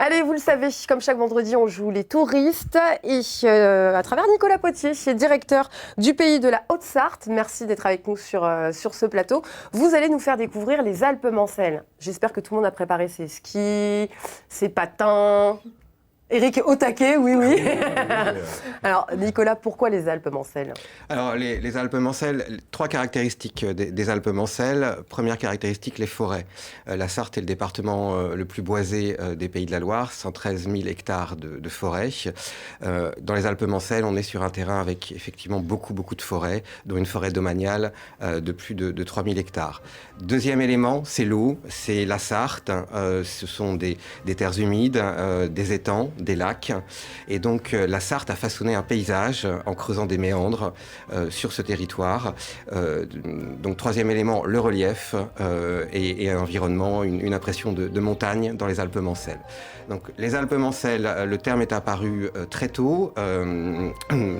Allez, vous le savez, comme chaque vendredi, on joue les touristes et à travers Nicolas Potier, directeur du pays de la Haute-Sarthe, merci d'être avec nous sur ce plateau. Vous allez nous faire découvrir les Alpes-Mancelles. J'espère que tout le monde a préparé ses skis, ses patins. Eric est au taquet, oui. Alors, Nicolas, pourquoi les Alpes-Mancelles ? Alors, les Alpes-Mancelles, trois caractéristiques des Alpes-Mancelles. Première caractéristique, les forêts. La Sarthe est le département le plus boisé des Pays de la Loire, 113 000 hectares de forêts. Dans les Alpes-Mancelles, on est sur un terrain avec effectivement beaucoup de forêts, dont une forêt domaniale de plus de 3 000 hectares. Deuxième élément, c'est l'eau, c'est la Sarthe. Ce sont des terres humides, des étangs, des lacs. Et donc, la Sarthe a façonné un paysage en creusant des méandres sur ce territoire. Donc, troisième élément, le relief et un environnement, une impression de montagne dans les Alpes-Mancelles. Donc, les Alpes-Mancelles, le terme est apparu très tôt,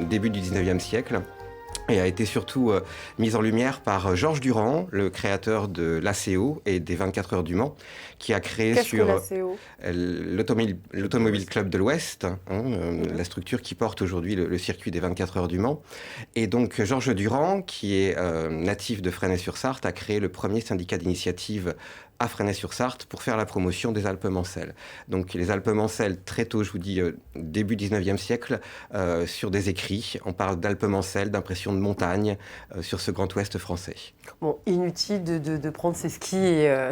début du 19e siècle. Et a été surtout mise en lumière par Georges Durand, le créateur de l'ACO et des 24 heures du Mans, qui a créé l'Automobile Club de l'Ouest, la structure qui porte aujourd'hui le circuit des 24 heures du Mans. Et donc Georges Durand, qui est natif de Fresnay-sur-Sarthe, a créé le premier syndicat d'initiative à Fresnay-sur-Sarthe pour faire la promotion des Alpes-Mancelles. Donc les Alpes-Mancelles, très tôt, je vous dis, début 19e siècle, sur des écrits, on parle d'Alpes-Mancelles, d'impression de montagne sur ce Grand Ouest français. Bon, inutile de prendre ses skis, et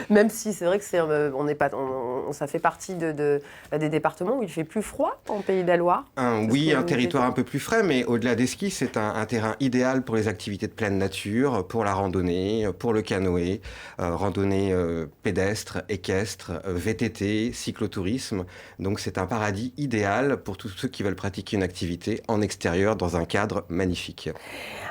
même si c'est vrai que ça fait partie des départements où il fait plus froid en Pays de la Loire. Oui, un territoire un peu plus frais, mais au-delà des skis, c'est un terrain idéal pour les activités de pleine nature, pour la randonnée, pour le canoë, randonnée pédestre, équestre, VTT, cyclotourisme. Donc c'est un paradis idéal pour tous ceux qui veulent pratiquer une activité en extérieur dans un cadre magnifique.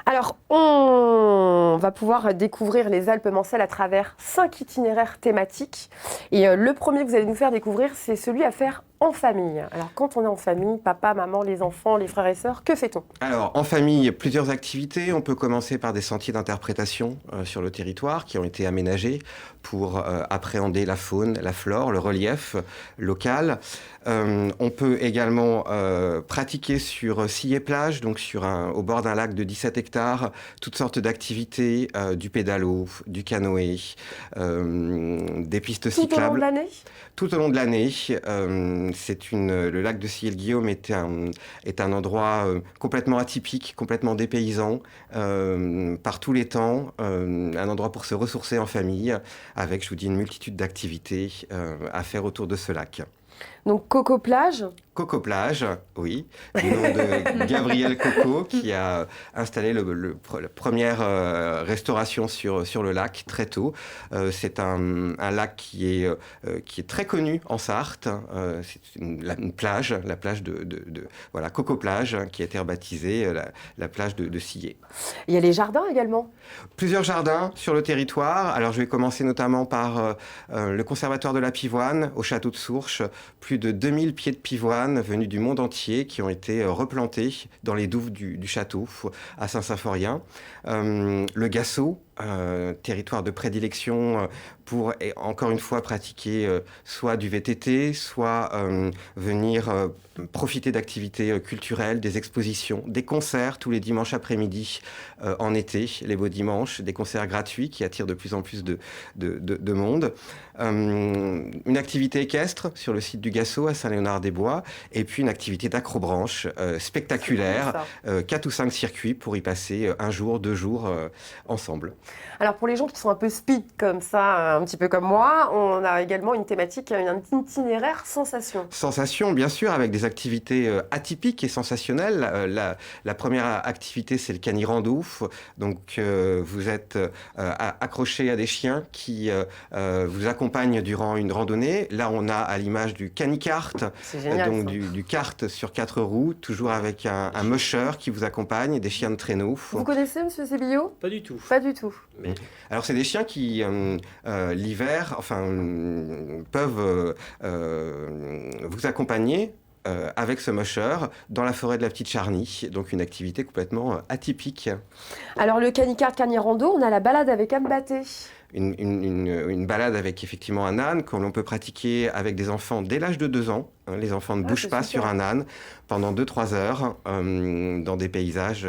Alors, on va pouvoir découvrir les Alpes-Mancelles à travers 5 itinéraires thématiques. Et le premier que vous allez nous faire découvrir, c'est celui à faire en famille. Alors, quand on est en famille, papa, maman, les enfants, les frères et sœurs, que fait-on ? Alors, en famille, plusieurs activités. On peut commencer par des sentiers d'interprétation sur le territoire qui ont été aménagés pour appréhender la faune, la flore, le relief local. On peut également pratiquer sur Sillé-Plage, donc au bord d'un lac de 17 hectares, toutes sortes d'activités, du pédalo, du canoë, des pistes cyclables. Tout au long de l'année ? Tout au long de l'année. Le lac de Sillé-le-Guillaume est un endroit complètement atypique, complètement dépaysant, par tous les temps, un endroit pour se ressourcer en famille, avec, je vous dis, une multitude d'activités à faire autour de ce lac. Donc Coco-Plage ? Coco-Plage, oui, du nom de Gabriel Coco, qui a installé la première restauration sur le lac très tôt. C'est un lac qui est très connu en Sarthe. C'est une plage, la plage voilà, Coco-Plage, qui a été rebaptisée la plage de Sillé. Il y a les jardins également ? Plusieurs jardins sur le territoire. Alors je vais commencer notamment par le conservatoire de la pivoine au château de Sourches. Plus de 2000 pieds de pivoine venus du monde entier qui ont été replantés dans les douves du château à Saint-Symphorien. Le Gassot, territoire de prédilection pour, encore une fois, pratiquer soit du VTT, soit venir profiter d'activités culturelles, des expositions, des concerts tous les dimanches après-midi en été, les beaux dimanches, des concerts gratuits qui attirent de plus en plus de monde. Une activité équestre sur le site du Gassot à Saint-Léonard-des-Bois, et puis une activité d'acrobranche spectaculaire, 4 ou 5 circuits pour y passer un jour, 2 jours ensemble. Alors pour les gens qui sont un peu speed comme ça, un petit peu comme moi, on a également une thématique, un itinéraire sensation. Sensation, bien sûr, avec des activités atypiques et sensationnelles. La première activité, c'est le cani-rando. Donc vous êtes accroché à des chiens qui vous accompagnent durant une randonnée. Là, on a à l'image du canicart, donc du kart sur 4 roues, toujours avec un musher qui vous accompagne, des chiens de traîneau. Vous connaissez, monsieur Sébillot ? Pas du tout. Pas du tout. Alors, c'est des chiens qui, l'hiver, peuvent vous accompagner avec ce musher dans la forêt de la Petite Charny, donc une activité complètement atypique. Alors le canicart, cani-rando, on a la balade avec Ambaté. une balade avec effectivement un âne que l'on peut pratiquer avec des enfants dès l'âge de 2 ans. Les enfants ne bougent pas sur un âne pendant 2-3 heures dans des paysages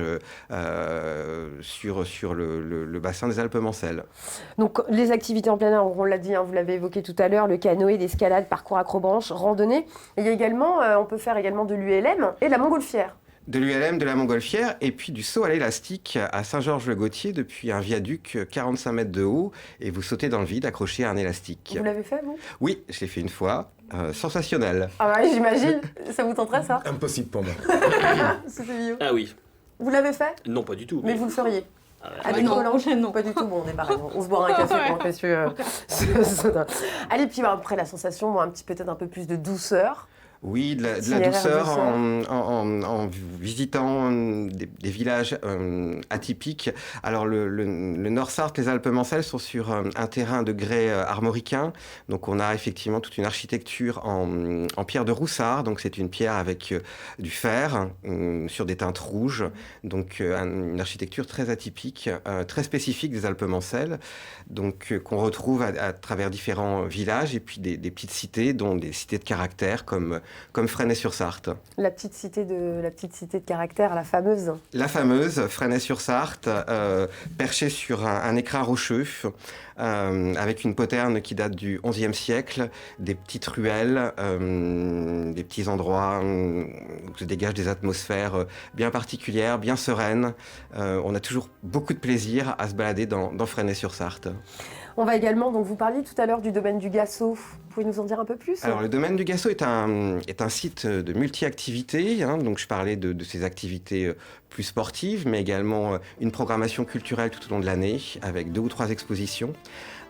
sur le bassin des Alpes-Mancelles. Donc les activités en plein air, on l'a dit, vous l'avez évoqué tout à l'heure, le canoë, l'escalade, parcours acrobranche, randonnée. Et il y a également, on peut faire également de l'ULM et de la montgolfière. De l'ULM, de la montgolfière et puis du saut à l'élastique à Saint-Georges-le-Gautier depuis un viaduc 45 mètres de haut et vous sautez dans le vide accroché à un élastique. Vous l'avez fait, vous ? Oui, je l'ai fait une fois. Sensationnel. Ah ouais, j'imagine. Ça vous tenterait, ça ? Impossible pour moi. C'était Vio. Ah oui. Vous l'avez fait ? Non, pas du tout. Mais vous le feriez ? Ah non, non. Pas du tout, bon, on est pareil, on se boira un café pendant que ce soda. Allez, puis après la sensation, peut-être un peu plus de douceur. Oui, de la douceur en visitant des villages atypiques. Alors le Nord-Sarthe, les Alpes-Mancelles sont sur un terrain de grès armoricain. Donc on a effectivement toute une architecture en pierre de Roussard. Donc c'est une pierre avec du fer sur des teintes rouges. Donc une architecture très atypique, très spécifique des Alpes-Mancelles. Donc qu'on retrouve à travers différents villages et puis des petites cités, dont des cités de caractère comme Fresnay-sur-Sarthe. La petite cité de caractère, la fameuse. La fameuse, Fresnay-sur-Sarthe, perchée sur un écrin rocheux, avec une poterne qui date du XIe siècle, des petites ruelles, des petits endroits où se dégagent des atmosphères bien particulières, bien sereines. On a toujours beaucoup de plaisir à se balader dans Fresnay-sur-Sarthe. On va également, donc vous parliez tout à l'heure du domaine du Gassot. Vous pouvez nous en dire un peu plus ? Alors le domaine du Gassot est un site de multi-activités. Donc je parlais de ces activités plus sportives, mais également une programmation culturelle tout au long de l'année, avec 2 ou 3 expositions.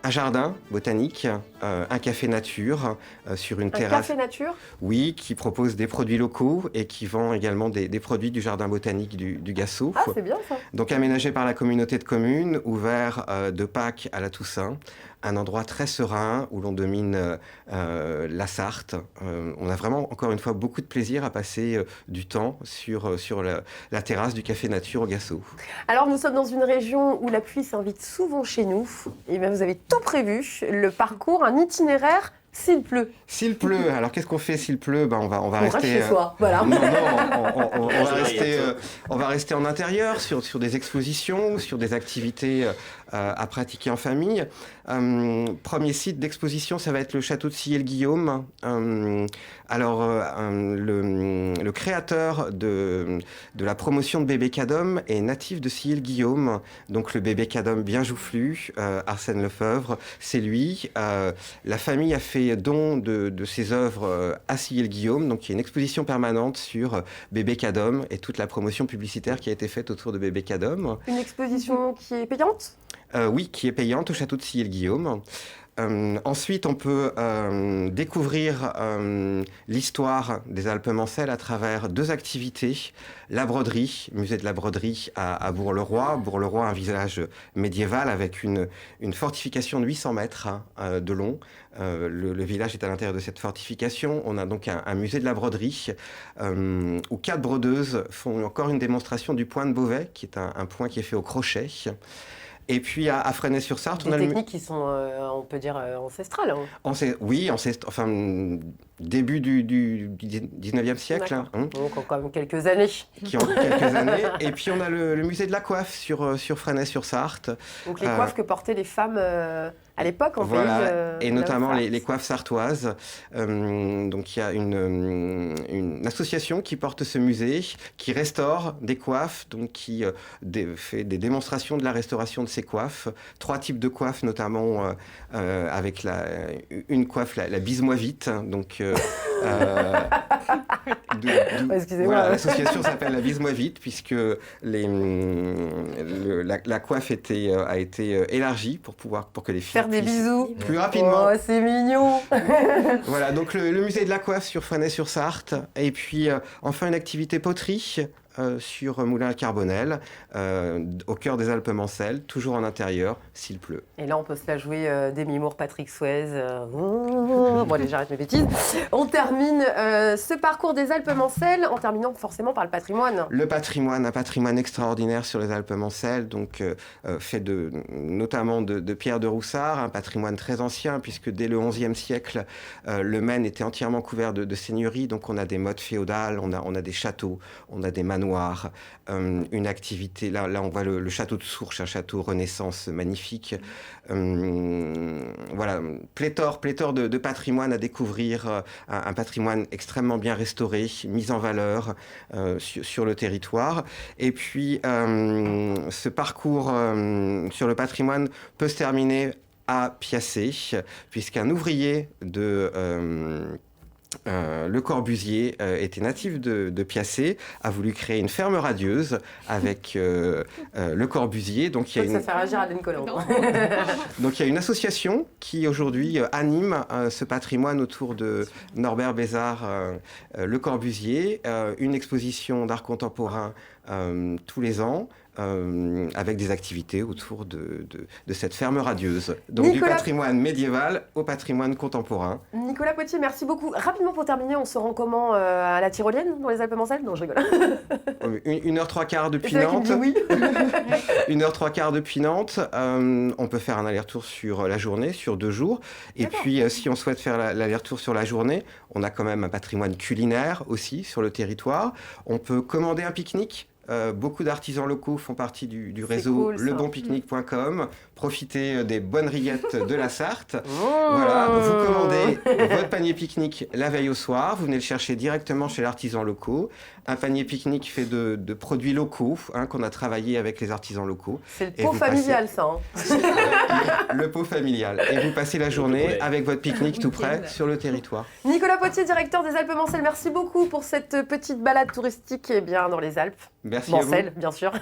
Un jardin botanique, un café nature sur une terrasse. Un café nature ? Oui, qui propose des produits locaux et qui vend également des produits du jardin botanique du Gassot. Ah, c'est bien ça. Donc aménagé par la communauté de communes, ouvert de Pâques à la Toussaint. Un endroit très serein où l'on domine la Sarthe. On a vraiment, encore une fois, beaucoup de plaisir à passer du temps sur la terrasse du Café Nature au Gassot. Alors, nous sommes dans une région où la pluie s'invite souvent chez nous. Et bien, vous avez tout prévu, le parcours, un itinéraire s'il pleut. S'il pleut, alors qu'est-ce qu'on fait s'il pleut ? On va rester. Reste chez soi, voilà. Non, on va rester en intérieur sur des expositions, sur des activités à pratiquer en famille. Premier site d'exposition, ça va être le château de Sillé-le-Guillaume. Le créateur de la promotion de bébé Cadom est natif de Sillé-le-Guillaume. Donc le bébé Cadom bien joufflu, Arsène Lefebvre, c'est lui. La famille a fait don de ses œuvres à Sillé-le-Guillaume. Donc il y a une exposition permanente sur bébé Cadom et toute la promotion publicitaire qui a été faite autour de bébé Cadom. Une exposition qui est payante ? Oui, qui est payante au château de Sillé-le-Guillaume. Ensuite, on peut découvrir l'histoire des Alpes-Mancelles à travers 2 activités. La broderie, musée de la broderie à Bourg-le-Roi. Bourg-le-Roi, un village médiéval avec une fortification de 800 mètres de long. Le village est à l'intérieur de cette fortification. On a donc un musée de la broderie où 4 brodeuses font encore une démonstration du point de Beauvais, qui est un point qui est fait au crochet. Et puis à Fresnay-sur-Sarthe, on a des techniques qui sont, on peut dire, ancestrales. Oui, début du 19e siècle. Donc quand même quelques années. Et puis on a le musée de la coiffe sur Fresnay-sur-Sarthe. Donc les coiffes que portaient les femmes à l'époque en pays. Et notamment les coiffes sartoises. Donc il y a une association qui porte ce musée, qui restaure des coiffes, donc qui fait des démonstrations de la restauration de ces coiffes. 3 types de coiffes, notamment avec une coiffe, la bise-moi vite. Donc excusez-moi. Voilà, l'association s'appelle la bise-moi vite puisque la coiffe a été élargie pour que les filles faire des bisous plus rapidement. Oh, c'est mignon. Voilà, donc le musée de la coiffe sur Fresnay-sur-Sarthe et puis enfin une activité poterie. sur Moulins à Carbonel, au cœur des Alpes-Mancelles, toujours en intérieur, s'il pleut. Et là, on peut se la jouer Demi Moore, Patrick Swayze. Bon, allez, j'arrête mes bêtises. On termine ce parcours des Alpes-Mancelles en terminant forcément par le patrimoine. Le patrimoine, un patrimoine extraordinaire sur les Alpes-Mancelles, donc fait notamment de pierre de Roussard, un patrimoine très ancien, puisque dès le XIe siècle, le Maine était entièrement couvert de seigneuries, donc on a des mottes féodales, on a des châteaux, on a des manoirs, une activité, là on voit le château de Sourches, un château Renaissance magnifique. Voilà, pléthore de patrimoine à découvrir, un patrimoine extrêmement bien restauré, mis en valeur sur le territoire. Et puis, ce parcours sur le patrimoine peut se terminer à Piacé, puisqu'un ouvrier de Le Corbusier était natif de Piacé, a voulu créer une ferme radieuse avec Le Corbusier. Donc, Ça fait réagir à Nicolas. Donc il y a une association qui aujourd'hui anime ce patrimoine autour de Norbert Bézard, Le Corbusier, une exposition d'art contemporain tous les ans. Avec des activités autour de cette ferme radieuse. Donc du patrimoine médiéval au patrimoine contemporain. Nicolas Potier, merci beaucoup. Rapidement pour terminer, on se rend comment à la Tyrolienne dans les Alpes-Mancelles? Non, je rigole. 1h03 depuis Nantes. Oui. 1h03 depuis Nantes. On peut faire un aller-retour sur la journée, sur 2 jours. Et puis si on souhaite faire l'aller-retour sur la journée, on a quand même un patrimoine culinaire aussi sur le territoire. On peut commander un pique-nique. Beaucoup d'artisans locaux font partie du réseau lebonpique-nique.com. Profitez des bonnes rillettes de la Sarthe. Voilà, vous commandez votre panier pique-nique la veille au soir. Vous venez le chercher directement chez l'artisan locaux. Un panier pique-nique fait de produits locaux qu'on a travaillé avec les artisans locaux. C'est le pot familial, ça. Le pot familial. Et vous passez la journée avec votre pique-nique tout près sur le territoire. Nicolas Potier, directeur des Alpes-Mancelles, merci beaucoup pour cette petite balade touristique dans les Alpes. Merci à vous. Mancelles, bien sûr.